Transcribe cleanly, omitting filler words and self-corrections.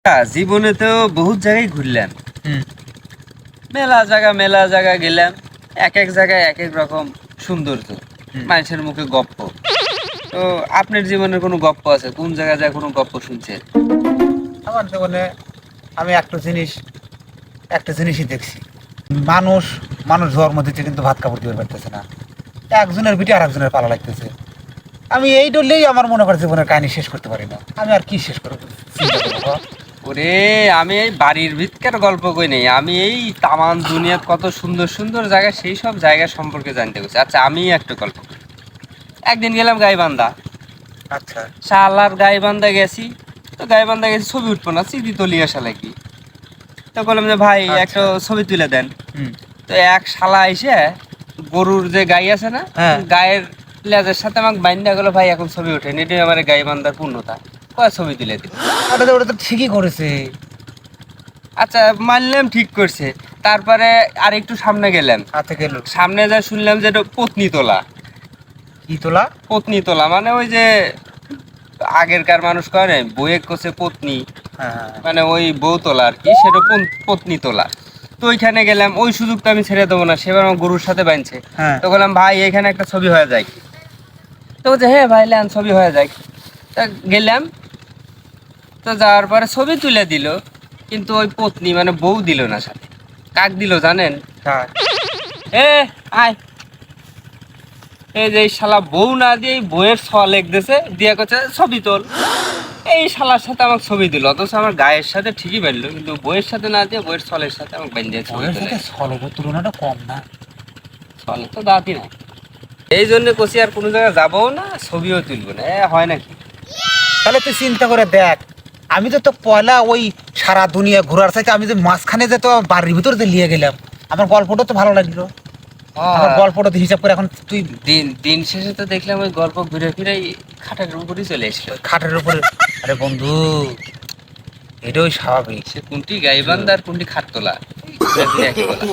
জীবনে তো বহুত জায়গায় ঘুরলাম, হুম। মেলা জায়গা গেলাম। এক এক জায়গায় এক এক রকম সৌন্দর্য, হুম। মানুষের মুখে গপ্প। তো আপনার জীবনের কোনো গপ্প আছে? কোন জায়গায় যায় কোনো গপ্প শুনছেন? আমার জীবনে আমি একটা জিনিসই দেখছি, মানুষ মানুষ জন্ম দিচ্ছে কিন্তু ভাত কাপড় দিতে পারতেছে না, একজনের পিঠে আর একজনের পালা লাগতেছে। আমি এই ডললেই আমার মনে কর জীবনের কাহিনী শেষ করতে পারি না। আমি আর কি শেষ করবো চিন্তা করবো। ওরে, আমি এই বাড়ির ভিতকার গল্প কই নেই, আমি এই তামান দুনিয়ার কত সুন্দর সুন্দর জায়গা, সেই সব জায়গা সম্পর্কে জানতে গেছি। আচ্ছা, আমি একটা গল্প করি। একদিন গেলাম গাইবান্ধা। আচ্ছা। শালার গাইবান্ধা গেছি, তো গাইবান্ধা গেছি, ছবি উঠবো না, স্মৃতি তো লিয়ে আসা লাগি। তো বললাম যে ভাই একটা আচ্ছা। ছবি তুলে দেন। হুম। তো এক শালা এসে গরুর যে গাই আছে না, হ্যাঁ। গায়ের লেজের সাথে আমাকে বাইন্দা গেলো, ভাই এখন ছবি ওঠেন, এটাই আমার গাই বান্ধার পূর্ণতা। কয় ছবি তুলে দিল। ওটা তো ঠিকই করেছে। আচ্ছা, মানলাম ঠিক করছে। তারপরে আর একটু সামনে গেলাম, হাতে গেল সামনে যা শুনলাম যে এটা পত্নী তোলা। কি তোলা? পত্নী তোলা মানে ওই যে আগেরকার মানুষ করে বইয়ে কোসে পত্নী, হ্যাঁ, হ্যাঁ, মানে ওই বউ তোলা আর কি, সেটা পত্নী তোলা। তো ওইখানে গেলাম, ওই সুযোগটা আমি ছেড়ে দেবো না, সেবার আমার গরুর সাথে বাঁধছে। হ্যাঁ। তো বললাম ভাই এখানে একটা ছবি হয়ে যায়। তো বলছে হ্যাঁ ভাই লেন, ছবি হয়ে যায়। তা গেলাম, তো যাওয়ার পরে ছবি তুলে দিল, কিন্তু ওই পত্নী মানে বউ দিল না সাথে। কাক দিল জানেন? হ্যাঁ। এ আয়, এই যে এই শালা বউ না দিয়ে এই বউয়ের ছ লেগতেছে, দিয়ে করছে ছবি তোল। এই শালার সাথে আমাকে ছবি দিল, অথচ আমার গায়ের সাথে ঠিকই বাঁধলো, কিন্তু বইয়ের সাথে না দিয়ে বইয়ের ছলের সাথে আমাকে বেঁধে ছবি ওর তোলে। সাথে সলবের তুলনাটা কম না। ছলে তো দাঁতই নাই। এই জন্য কষি আর কোনো জায়গায় যাবো না, ছবিও তুলবো না। হয় নাকি? তাহলে তুই চিন্তা করে দেখ, আমি তো পয়লা ওই সারা দুনিয়া ঘোরার চাইতে আমি যে মাঝখানে যে তো বাড়ির ভিতরে যে নিয়ে গেলাম, আমার গল্পটা তো ভালো লাগলো। আমার গল্পটা তো হিসাব করে এখন তুই দিন দিন শেষে তো দেখলাম ওই গল্প ঘুরে ফিরে খাটের উপরই চলে এসলো। খাটের উপরে। আরে বন্ধু, এটা ওই স্বাভাবিক। সে কোনটি গাইবান্ধা আর কোনটি খাটতলা, ঘুরে ফিরে একই বলা।